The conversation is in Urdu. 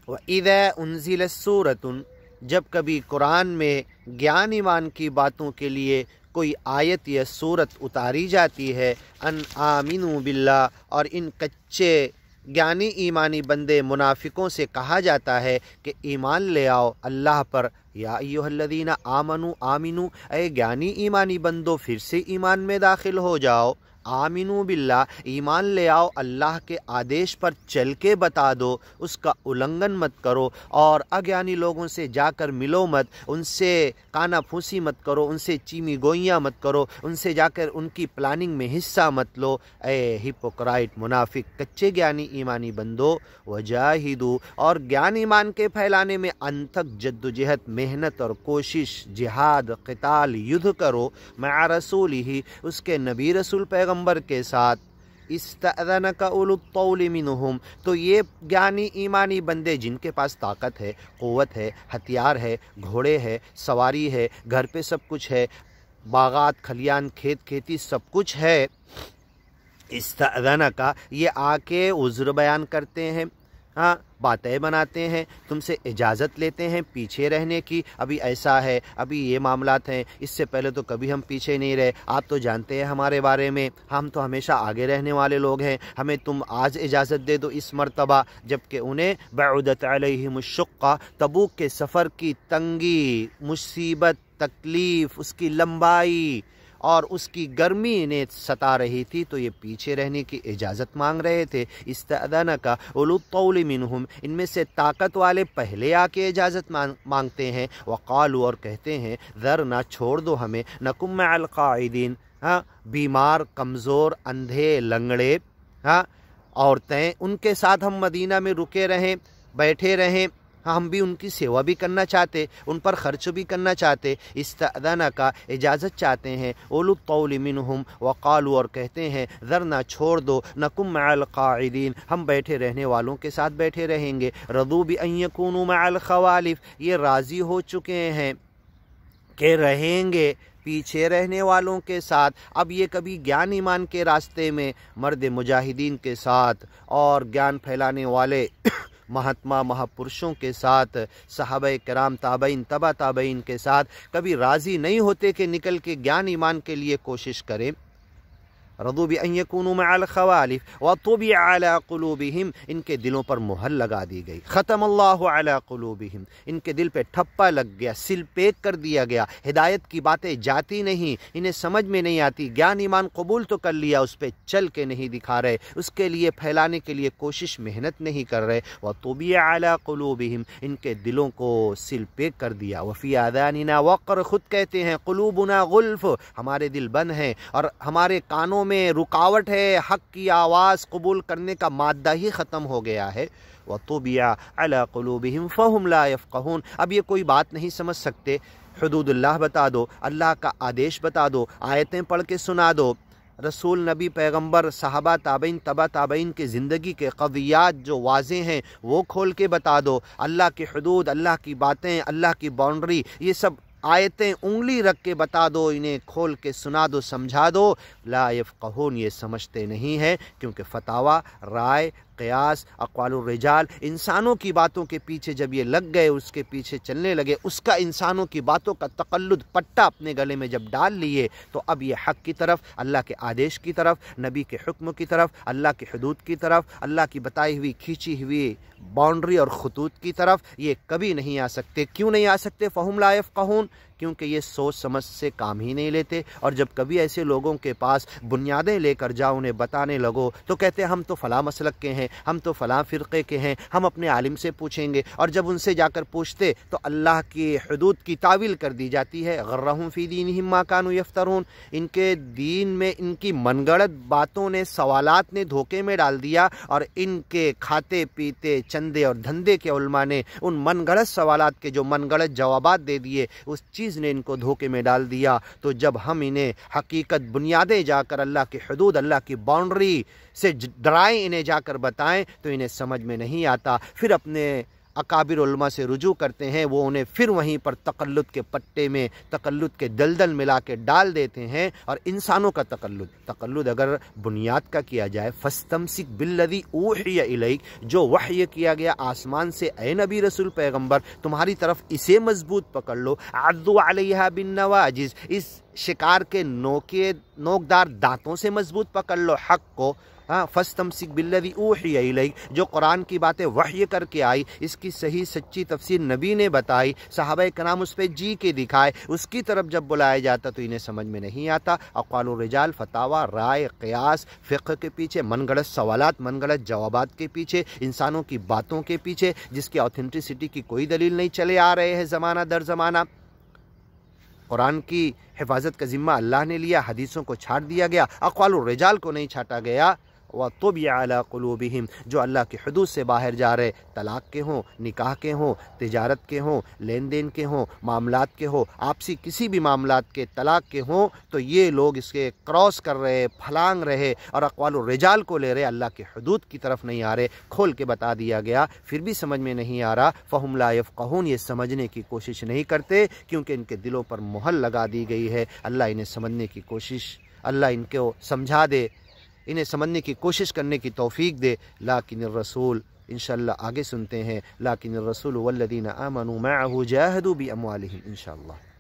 وَإِذَا أُنزِلَتْ سُورَةٌ، جب کبھی قرآن میں گیان ایمان کی باتوں کے لیے کوئی آیت یا سورت اتاری جاتی ہے، ان آمنوا باللہ، اور ان کچے گیانی ایمانی بندے منافقوں سے کہا جاتا ہے کہ ایمان لے آؤ اللہ پر، یا ایھا الذین آمنوا آمنو، اے گیانی ایمانی بندو پھر سے ایمان میں داخل ہو جاؤ، آمنو باللہ، ایمان لے آؤ اللہ کے آدیش پر چل کے بتا دو، اس کا النگھن مت کرو، اور اگیانی لوگوں سے جا کر ملو مت، ان سے کانا پھوسی مت کرو، ان سے چیمی گوئیاں مت کرو، ان سے جا کر ان کی پلاننگ میں حصہ مت لو، اے ہپوکرائٹ منافق کچے گیانی ایمانی بندو، وجاہدو، اور گیان ایمان کے پھیلانے میں انتھک جد و جہد، محنت اور کوشش، جہاد، قتال، یدھ کرو، مع رسول ہی، اس کے نبی رسول پیغمبر کے ساتھ، استأذنک اولو الطول منہم، تو یہ گیانی ایمانی بندے جن کے پاس طاقت ہے، قوت ہے، ہتھیار ہے، گھوڑے ہے، سواری ہے، گھر پہ سب کچھ ہے، باغات، کھلیان، کھیت کھیتی سب کچھ ہے، استأذنک، یہ آ کے عذر بیان کرتے ہیں، ہاں باتیں بناتے ہیں، تم سے اجازت لیتے ہیں پیچھے رہنے کی، ابھی ایسا ہے، ابھی یہ معاملات ہیں، اس سے پہلے تو کبھی ہم پیچھے نہیں رہے، آپ تو جانتے ہیں ہمارے بارے میں، ہم تو ہمیشہ آگے رہنے والے لوگ ہیں، ہمیں تم آج اجازت دے دو اس مرتبہ، جبکہ انہیں بعدت علیہم الشقہ، تبوک کے سفر کی تنگی، مصیبت، تکلیف، اس کی لمبائی اور اس کی گرمی انہیں ستا رہی تھی، تو یہ پیچھے رہنے کی اجازت مانگ رہے تھے، استأذنک اولو الطول منہم، ان میں سے طاقت والے پہلے آ کے اجازت مانگتے ہیں، وقالوا، اور کہتے ہیں، ذرنا، چھوڑ دو ہمیں، نکم مع القاعدین، ہاں بیمار، کمزور، اندھے، لنگڑے، ہاں عورتیں، ان کے ساتھ ہم مدینہ میں رکے رہیں، بیٹھے رہیں، ہم بھی ان کی سیوا بھی کرنا چاہتے، ان پر خرچ بھی کرنا چاہتے، استأذنک، اجازت چاہتے ہیں، اولو الطول منہم، وقالوا، اور کہتے ہیں، ذرنا، چھوڑ دو، نکم مع القاعدین، ہم بیٹھے رہنے والوں کے ساتھ بیٹھے رہیں گے، رضوا بان یکونوا مع الخوالف، یہ راضی ہو چکے ہیں کہ رہیں گے پیچھے رہنے والوں کے ساتھ، اب یہ کبھی گیان ایمان کے راستے میں مرد مجاہدین کے ساتھ اور گیان پھیلانے والے مہاتما مہاپرشوں کے ساتھ، صحابہ کرام، تابعین، تبع تابعین کے ساتھ کبھی راضی نہیں ہوتے کہ نکل کے گیان ایمان کے لیے کوشش کریں، رضوا بان یکونوا مع الخوالف وطبع علی قلوبہم، ان کے دلوں پر مہر لگا دی گئی، ختم اللہ علی قلوبہم، ان کے دل پہ ٹھپا لگ گیا، سل پیک کر دیا گیا، ہدایت کی باتیں جاتی نہیں، انہیں سمجھ میں نہیں آتی، گیان ایمان قبول تو کر لیا، اس پہ چل کے نہیں دکھا رہے، اس کے لیے پھیلانے کے لیے کوشش محنت نہیں کر رہے، وطبع علی قلوبہم، ان کے دلوں کو سل پیک کر دیا، وفی آذاننا وقر، خود کہتے ہیں، قلوبنا غلف، ہمارے دل بند ہیں اور ہمارے کانوں میں رکاوٹ ہے، حق کی آواز قبول کرنے کا مادہ ہی ختم ہو گیا ہے، وطبع علی قلوبہم فہم لا یفقہون، اب یہ کوئی بات نہیں سمجھ سکتے، حدود اللہ بتا دو، اللہ کا آدیش بتا دو، آیتیں پڑھ کے سنا دو، رسول، نبی، پیغمبر، صحابہ، تابعین، تبع تابعین کے زندگی کے قضیات جو واضح ہیں وہ کھول کے بتا دو، اللہ کی حدود، اللہ کی باتیں، اللہ کی باؤنڈری، یہ سب آیتیں انگلی رکھ کے بتا دو، انہیں کھول کے سنا دو، سمجھا دو، لا یفقہون، یہ سمجھتے نہیں ہیں، کیونکہ فتاوی، رائے، قیاس، اقوال الرجال، انسانوں کی باتوں کے پیچھے جب یہ لگ گئے، اس کے پیچھے چلنے لگے، اس کا انسانوں کی باتوں کا تقلد پٹا اپنے گلے میں جب ڈال لیے، تو اب یہ حق کی طرف، اللہ کے آدیش کی طرف، نبی کے حکم کی طرف، اللہ کی حدود کی طرف، اللہ کی بتائی ہوئی کھینچی ہوئی باؤنڈری اور خطوط کی طرف یہ کبھی نہیں آ سکتے۔ کیوں نہیں آ سکتے؟ فہم لا یفقہون، کیونکہ یہ سوچ سمجھ سے کام ہی نہیں لیتے، اور جب کبھی ایسے لوگوں کے پاس بنیادیں لے کر جاؤ، انہیں بتانے لگو، تو کہتے ہیں ہم تو فلاں مسلک کے ہیں، ہم تو فلاں فرقے کے ہیں، ہم اپنے عالم سے پوچھیں گے، اور جب ان سے جا کر پوچھتے تو اللہ کی حدود کی تعویل کر دی جاتی ہے، غرہم فی دینہم ما کانوا یفترون، ان کے دین میں ان کی من گڑت باتوں نے، سوالات نے دھوکے میں ڈال دیا، اور ان کے کھاتے پیتے چندے اور دھندے کے علماء نے ان من گڑت سوالات کے جو من گڑت جوابات دے دیے، اس چیز نے ان کو دھوکے میں ڈال دیا۔ تو جب ہم انہیں حقیقت، بنیادیں جا کر اللہ کی حدود، اللہ کی باؤنڈری سے ڈرائیں، انہیں جا کر بتائیں، تو انہیں سمجھ میں نہیں آتا، پھر اپنے اکابر علماء سے رجوع کرتے ہیں وہ انہیں پھر وہیں پر تقلد کے پٹے میں تقلد کے دلدل ملا کے ڈال دیتے ہیں۔ اور انسانوں کا تقلد اگر بنیاد کا کیا جائے، فاستمسک بالذی اوحی الیک، جو وحی کیا گیا آسمان سے اے نبی رسول پیغمبر تمہاری طرف، اسے مضبوط پکڑ لو۔ عضوا علیہا بالنواجذ، اس شکار کے نوکدار دانتوں سے مضبوط پکڑ لو حق کو۔ فاستمسک بالذی اوحی الیک، جو قرآن کی باتیں وحی کر کے آئی، اس کی صحیح سچی تفسیر نبی نے بتائی، صحابہ کرام اس پہ جی کے دکھائے، اس کی طرف جب بلایا جاتا تو انہیں سمجھ میں نہیں آتا۔ اقوال الرجال، فتاوی، رائے، قیاس، فقہ کے پیچھے، من گڑت سوالات، من گڑت جوابات کے پیچھے، انسانوں کی باتوں کے پیچھے جس کی اوتھینٹسٹی کی کوئی دلیل نہیں، چلے آ رہے ہیں زمانہ در زمانہ۔ قرآن کی حفاظت کا ذمہ اللہ نے لیا، حدیثوں کو چھاٹ دیا گیا، اقوال الرجال کو نہیں چھاٹا گیا۔ وَطُبِعَ عَلَىٰ قُلُوبِهِمْ، جو اللہ کی حدود سے باہر جا رہے، طلاق کے ہوں، نکاح کے ہوں، تجارت کے ہوں، لین دین کے ہوں، معاملات کے ہوں، آپسی کسی بھی معاملات کے، طلاق کے ہوں، تو یہ لوگ اس کے کراس کر رہے، پھلانگ رہے اور اقوال الرجال کو لے رہے، اللہ کی حدود کی طرف نہیں آ رہے۔ کھول کے بتا دیا گیا، پھر بھی سمجھ میں نہیں آ رہا۔ فَهُمْ لَا يَفْقَهُونَ، یہ سمجھنے کی کوشش نہیں کرتے کیونکہ ان کے دلوں پر مہر لگا دی گئی ہے۔ اللہ انہیں سمجھنے کی کوشش، اللہ ان کو سمجھا دے، انہیں سمجھنے کی کوشش کرنے کی توفیق دے۔ لیکن الرسول، انشاءاللہ آگے سنتے ہیں، لیکن الرسول والذین آمنوا معه جاہدوا باموالہم، انشاءاللہ۔